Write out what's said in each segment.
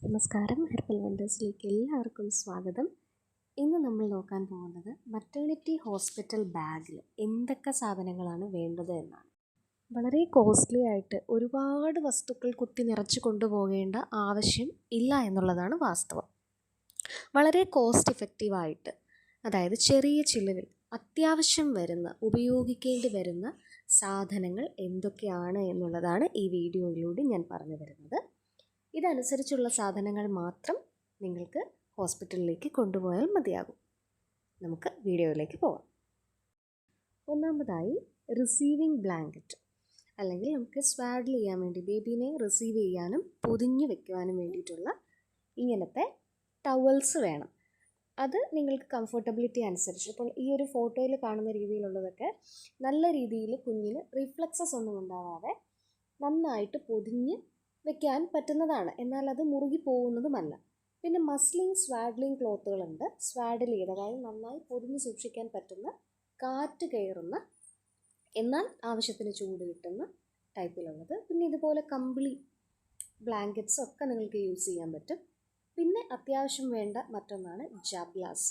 നമസ്കാരം, ഹെർബൽ വണ്ടേഴ്സിലേക്ക് എല്ലാവർക്കും സ്വാഗതം. ഇന്ന് നമ്മൾ നോക്കാൻ പോകുന്നത് മറ്റേണിറ്റി ഹോസ്പിറ്റൽ ബാഗിൽ എന്തൊക്കെ സാധനങ്ങളാണ് വേണ്ടത് എന്നാണ്. വളരെ കോസ്റ്റ്ലി ആയിട്ട് ഒരുപാട് വസ്തുക്കൾ കുത്തി നിറച്ച് കൊണ്ടുപോകേണ്ട ആവശ്യം ഇല്ല എന്നുള്ളതാണ് വാസ്തവം. വളരെ കോസ്റ്റ് ഇഫക്റ്റീവായിട്ട്, അതായത് ചെറിയ ചിലവിൽ അത്യാവശ്യം വരുന്ന ഉപയോഗിക്കേണ്ടി വരുന്ന സാധനങ്ങൾ എന്തൊക്കെയാണ് എന്നുള്ളതാണ് ഈ വീഡിയോയിലൂടെ ഞാൻ പറഞ്ഞു തരുന്നത്. ഇതനുസരിച്ചുള്ള സാധനങ്ങൾ മാത്രം നിങ്ങൾക്ക് ഹോസ്പിറ്റലിലേക്ക് കൊണ്ടുപോയാൽ മതിയാകും. നമുക്ക് വീഡിയോയിലേക്ക് പോകാം. ഒന്നാമതായി റിസീവിങ് ബ്ലാങ്കറ്റ്, അല്ലെങ്കിൽ നമുക്ക് സ്വാഡിൽ ചെയ്യാൻ വേണ്ടി ബേബീനെ റിസീവ് ചെയ്യാനും പൊതിഞ്ഞു വെക്കുവാനും വേണ്ടിയിട്ടുള്ള ഇങ്ങനത്തെ ടവൽസ് വേണം. അത് നിങ്ങൾക്ക് കംഫർട്ടബിലിറ്റി അനുസരിച്ച്, ഇപ്പോൾ ഈ ഒരു ഫോട്ടോയിൽ കാണുന്ന രീതിയിലുള്ളതൊക്കെ നല്ല രീതിയിൽ കുഞ്ഞിന് റിഫ്ലക്സസ് ഒന്നും ഉണ്ടാവാതെ നന്നായിട്ട് പൊതിഞ്ഞ് വെക്കാൻ പറ്റുന്നതാണ്, എന്നാൽ അത് മുറുകി പോകുന്നതുമല്ല. പിന്നെ മസ്ലിംഗ് സ്വാഡ്ലിംഗ് ക്ലോത്തുകളുണ്ട്, സ്വാഡിൽ ചെയ്ത്, അതായത് നന്നായി പൊതിഞ്ഞ് സൂക്ഷിക്കാൻ പറ്റുന്ന, കാറ്റ് കയറുന്ന എന്നാൽ ആവശ്യത്തിന് ചൂട് കിട്ടുന്ന ടൈപ്പിലുള്ളത്. പിന്നെ ഇതുപോലെ കമ്പിളി ബ്ലാങ്കറ്റ്സ് ഒക്കെ നിങ്ങൾക്ക് യൂസ് ചെയ്യാൻ പറ്റും. പിന്നെ അത്യാവശ്യം വേണ്ട മറ്റൊന്നാണ് ജാബ്ലാസ്.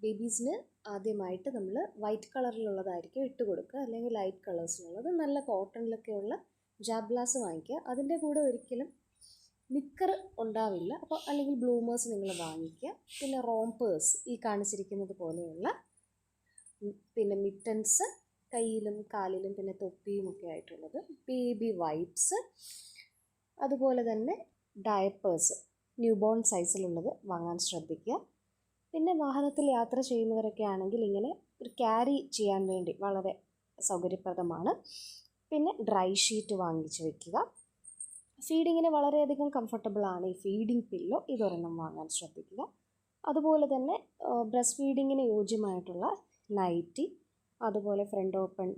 ബേബീസിന് ആദ്യമായിട്ട് നമ്മൾ വൈറ്റ് കളറിലുള്ളതായിരിക്കും ഇട്ട് കൊടുക്കുക, അല്ലെങ്കിൽ ലൈറ്റ് കളേഴ്സിലുള്ളത്. നല്ല കോട്ടണിലൊക്കെയുള്ള ജാബ്ലാസ് വാങ്ങിക്കുക. അതിൻ്റെ കൂടെ ഒരിക്കലും നിക്കർ ഉണ്ടാവില്ല, അപ്പോൾ അല്ലെങ്കിൽ ബ്ലൂമേഴ്സ് നിങ്ങൾ വാങ്ങിക്കുക. പിന്നെ റോംപേഴ്സ്, ഈ കാണിച്ചിരിക്കുന്നത് പോലെയുള്ള, പിന്നെ മിറ്റൻസ് കയ്യിലും കാലിലും പിന്നെ തൊപ്പിയും ഒക്കെ ആയിട്ടുള്ളത്, ബേബി വൈപ്സ്, അതുപോലെ തന്നെ ഡയപ്പേഴ്സ് ന്യൂ ബോൺ സൈസിലുള്ളത് വാങ്ങാൻ ശ്രദ്ധിക്കുക. പിന്നെ വാഹനത്തിൽ യാത്ര ചെയ്യുന്നവരൊക്കെ ആണെങ്കിൽ ഇങ്ങനെ ഒരു ക്യാരി ചെയ്യാൻ വേണ്ടി വളരെ സൗകര്യപ്രദമാണ്. പിന്നെ ഡ്രൈ ഷീറ്റ് വാങ്ങിച്ച് വയ്ക്കുക. ഫീഡിങ്ങിന് വളരെയധികം കംഫർട്ടബിളാണ് ഈ ഫീഡിങ് പില്ലോ, ഇതൊരെണ്ണം വാങ്ങാൻ ശ്രദ്ധിക്കുക. അതുപോലെ തന്നെ ബ്രസ്റ്റ് ഫീഡിങ്ങിന് യോജ്യമായിട്ടുള്ള നൈറ്റി, അതുപോലെ ഫ്രണ്ട് ഓപ്പൺ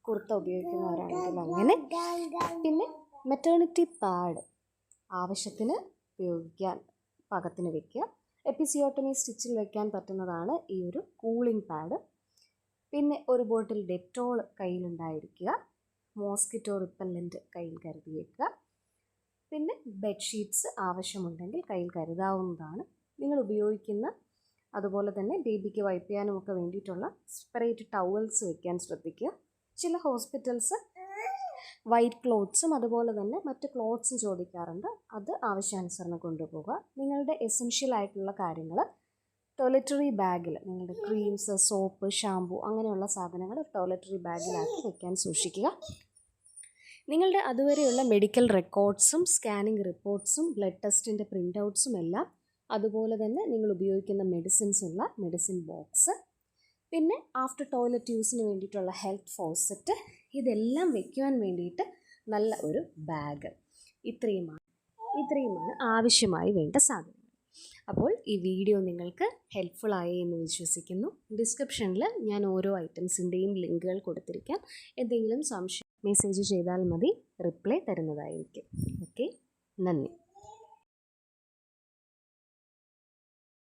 കുർത്ത ഉപയോഗിക്കുന്നവരാണെങ്കിൽ അങ്ങനെ. പിന്നെ മെറ്റേണിറ്റി പാഡ് ആവശ്യത്തിന് ഉപയോഗിക്കാൻ പാകത്തിന് വയ്ക്കുക. എപ്പിസിയോട്ടമി സ്റ്റിച്ചിൽ വയ്ക്കാൻ പറ്റുന്നതാണ് ഈ ഒരു കൂളിംഗ് പാഡ്. പിന്നെ ഒരു ബോട്ടിൽ ഡെറ്റോൾ കയ്യിലുണ്ടായിരിക്കുക. മോസ്കിറ്റോ റിപ്പല്ലൻ്റ് കയ്യിൽ കരുതി വയ്ക്കുക. പിന്നെ ബെഡ്ഷീറ്റ്സ് ആവശ്യമുണ്ടെങ്കിൽ കയ്യിൽ കരുതാവുന്നതാണ്. നിങ്ങൾ ഉപയോഗിക്കുന്ന, അതുപോലെ തന്നെ ബേബിക്ക് വൈപ്പ് ചെയ്യാനുമൊക്കെ വേണ്ടിയിട്ടുള്ള സെപ്പറേറ്റ് ടവൽസ് വയ്ക്കാൻ ശ്രദ്ധിക്കുക. ചില ഹോസ്പിറ്റൽസ് വൈറ്റ് ക്ലോത്ത്സും അതുപോലെ തന്നെ മറ്റ് ക്ലോത്ത്സും ചോദിക്കാറുണ്ട്, അത് ആവശ്യാനുസരണം കൊണ്ടുപോകുക. നിങ്ങളുടെ എസെൻഷ്യൽ ആയിട്ടുള്ള കാര്യങ്ങൾ ടോയ്ലറ്ററി ബാഗിൽ, നിങ്ങളുടെ ക്രീംസ്, സോപ്പ്, ഷാമ്പു അങ്ങനെയുള്ള സാധനങ്ങൾ ടോയ്ലറ്ററി ബാഗിലാക്കി വെക്കാൻ സൂക്ഷിക്കുക. നിങ്ങളുടെ അതുവരെയുള്ള മെഡിക്കൽ റെക്കോർഡ്സും സ്കാനിങ് റിപ്പോർട്ട്സും ബ്ലഡ് ടെസ്റ്റിൻ്റെ പ്രിൻ്റ് ഔട്ട്സും എല്ലാം, അതുപോലെ തന്നെ നിങ്ങൾ ഉപയോഗിക്കുന്ന മെഡിസിൻസുള്ള മെഡിസിൻ ബോക്സ്, പിന്നെ ആഫ്റ്റർ ടോയ്ലറ്റ് യൂസിന് വേണ്ടിയിട്ടുള്ള ഹെൽത്ത് ഫോസറ്റ്, ഇതെല്ലാം വയ്ക്കുവാൻ വേണ്ടിയിട്ട് നല്ല ഒരു ബാഗ്. ഇത്രയുമാണ് ആവശ്യമായി വേണ്ട സാധനങ്ങൾ. അപ്പോൾ ഈ വീഡിയോ നിങ്ങൾക്ക് ഹെൽപ്ഫുള്ളായി എന്ന് വിശ്വസിക്കുന്നു. ഡിസ്ക്രിപ്ഷനിൽ ഞാൻ ഓരോ ഐറ്റംസിൻ്റെയും ലിങ്കുകൾ കൊടുത്തിരിക്കാം. എന്തെങ്കിലും സംശയം മെസ്സേജ് ചെയ്താൽ മതി, റിപ്ലൈ തരുന്നതായിരിക്കും. ഓക്കെ, നന്ദി.